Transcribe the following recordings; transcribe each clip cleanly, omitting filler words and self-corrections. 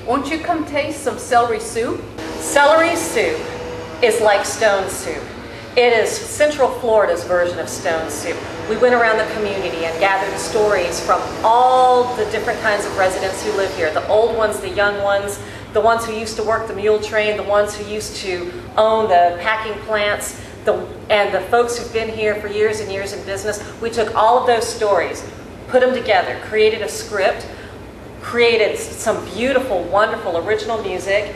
Won't you come taste some celery soup? Celery soup is like stone soup. It is Central Florida's version of stone soup. We went around the community and gathered stories from all the different kinds of residents who live here. The old ones, the young ones, the ones who used to work the mule train, the ones who used to own the packing plants, and the folks who've been here for years and years in business. We took all of those stories, put them together, created a script, created some beautiful, wonderful original music,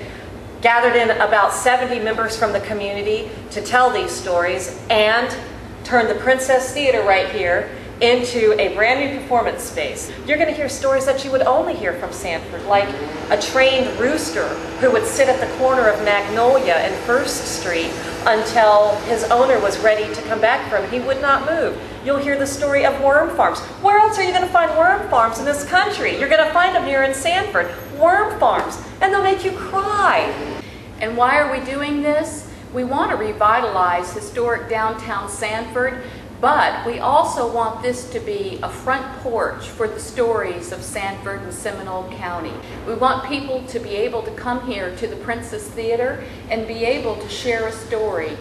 gathered in about 70 members from the community to tell these stories, and turned the Princess Theater right here into a brand new performance space. You're going to hear stories that you would only hear from Sanford, like a trained rooster who would sit at the corner of Magnolia and First Street until his owner was ready to come back for him. He would not move. You'll hear the story of worm farms. Where else are you going to find worm farms in this country? You're going to find them here in Sanford. Worm farms. And they'll make you cry. And why are we doing this? We want to revitalize historic downtown Sanford, but we also want this to be a front porch for the stories of Sanford and Seminole County. We want people to be able to come here to the Princess Theater and be able to share a story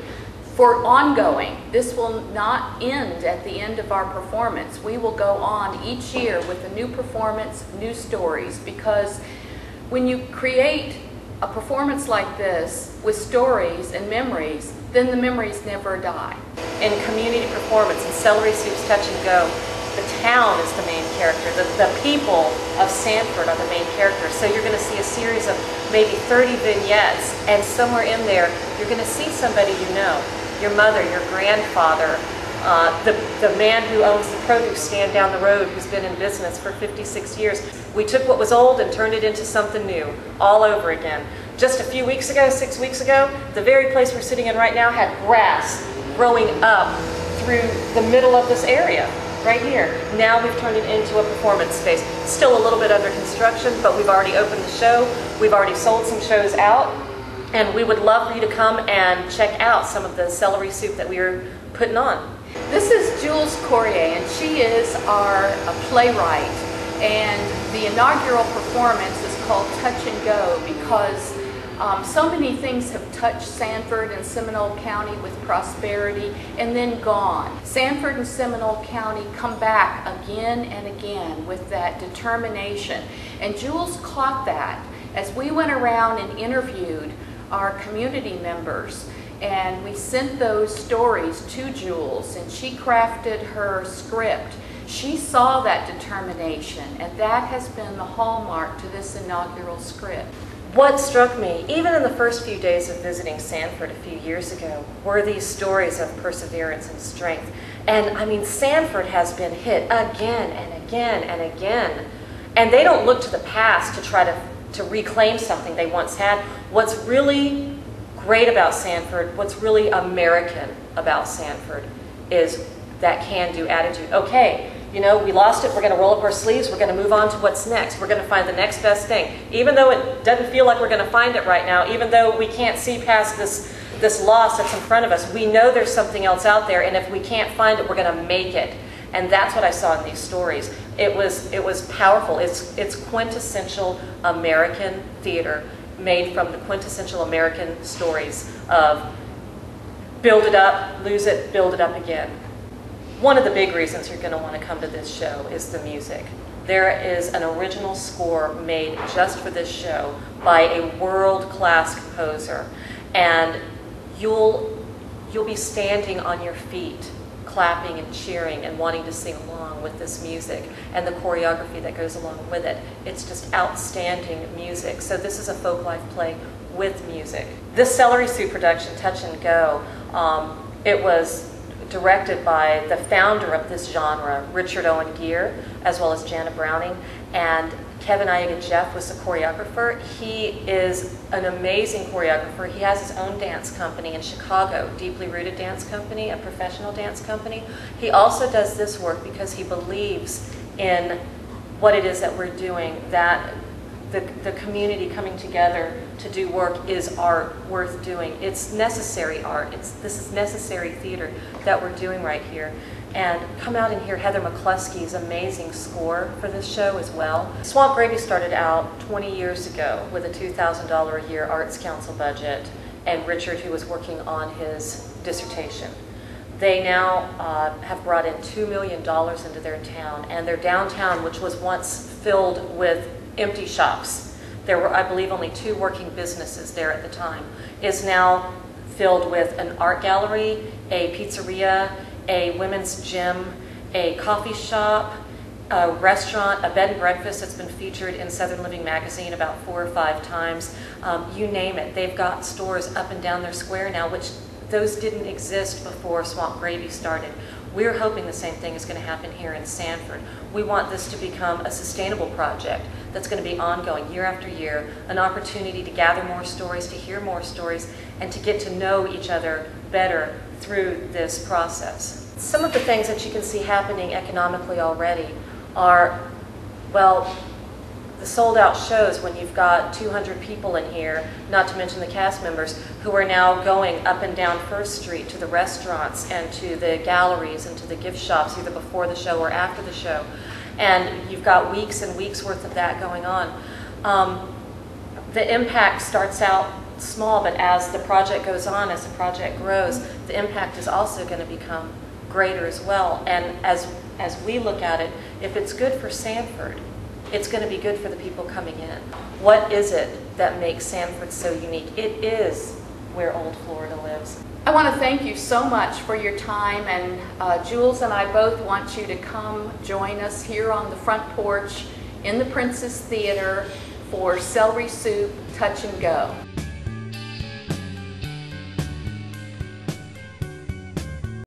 for ongoing. This will not end at the end of our performance. We will go on each year with a new performance, new stories, because when you create a performance like this with stories and memories, then the memories never die. In community performance, in Celery Soup's Touch and Go, the town is the main character. The people of Sanford are the main characters. So you're going to see a series of maybe 30 vignettes, and somewhere in there, you're going to see somebody you know. Your mother, your grandfather, the man who owns the produce stand down the road who's been in business for 56 years. We took what was old and turned it into something new, all over again. Just a few weeks ago, 6 weeks ago, the very place we're sitting in right now had grass growing up through the middle of this area, right here. Now we've turned it into a performance space. Still a little bit under construction, but we've already opened the show. We've already sold some shows out, and we would love for you to come and check out some of the celery soup that we are putting on. This is Jules Courier, and she is our playwright, and the inaugural performance is called Touch and Go because so many things have touched Sanford and Seminole County with prosperity and then gone. Sanford and Seminole County come back again and again with that determination, and Jules caught that as we went around and interviewed our community members. And we sent those stories to Jules, and she crafted her script. She saw that determination, and that has been the hallmark to this inaugural script. What struck me, even in the first few days of visiting Sanford a few years ago, were these stories of perseverance and strength. And I mean, Sanford has been hit again and again and again. And they don't look to the past to try to reclaim something they once had. What's really great about Sanford, what's really American about Sanford, is that can-do attitude. Okay, you know, we lost it, we're going to roll up our sleeves, we're going to move on to what's next. We're going to find the next best thing. Even though it doesn't feel like we're going to find it right now, even though we can't see past this loss that's in front of us, we know there's something else out there, and if we can't find it, we're going to make it. And that's what I saw in these stories. It was powerful. It's quintessential American theater, made from the quintessential American stories of build it up, lose it, build it up again. One of the big reasons you're going to want to come to this show is the music. There is an original score made just for this show by a world-class composer, and you'll be standing on your feet, clapping and cheering and wanting to sing along with this music and the choreography that goes along with it. It's just outstanding music. So this is a folk life play with music. This Celery Soup production, Touch and Go, it was directed by the founder of this genre, Richard Owen Geer, as well as Jana Browning, and Kevin Ayaga-Jeff was the choreographer. He is an amazing choreographer. He has his own dance company in Chicago, Deeply Rooted Dance Company, a professional dance company. He also does this work because he believes in what it is that we're doing, that the community coming together to do work is art worth doing. It's necessary art. This is necessary theater that we're doing right here. and come out and hear Heather McCluskey's amazing score for this show as well. Swamp Gravy started out 20 years ago with a $2,000 a year Arts Council budget, and Richard, who was working on his dissertation. They now have brought in $2 million into their town, and their downtown, which was once filled with empty shops, there were, I believe, only 2 working businesses there at the time, is now filled with an art gallery, a pizzeria, a women's gym, a coffee shop, a restaurant, a bed and breakfast that's been featured in Southern Living magazine about 4 or 5 times. You name it. They've got stores up and down their square now, which those didn't exist before Swamp Gravy started. We're hoping the same thing is going to happen here in Sanford. We want this to become a sustainable project that's going to be ongoing year after year, an opportunity to gather more stories, to hear more stories, and to get to know each other better through this process. Some of the things that you can see happening economically already are, well, the sold out shows when you've got 200 people in here, not to mention the cast members, who are now going up and down First Street to the restaurants and to the galleries and to the gift shops, either before the show or after the show. And you've got weeks and weeks worth of that going on. The impact starts out small, but as the project goes on, as the project grows, the impact is also going to become greater as well. And as we look at it, if it's good for Sanford, it's going to be good for the people coming in. What is it that makes Sanford so unique? It is where old Florida lives. I want to thank you so much for your time, and Jules and I both want you to come join us here on the front porch in the Princess Theater for Celery Soup Touch and Go.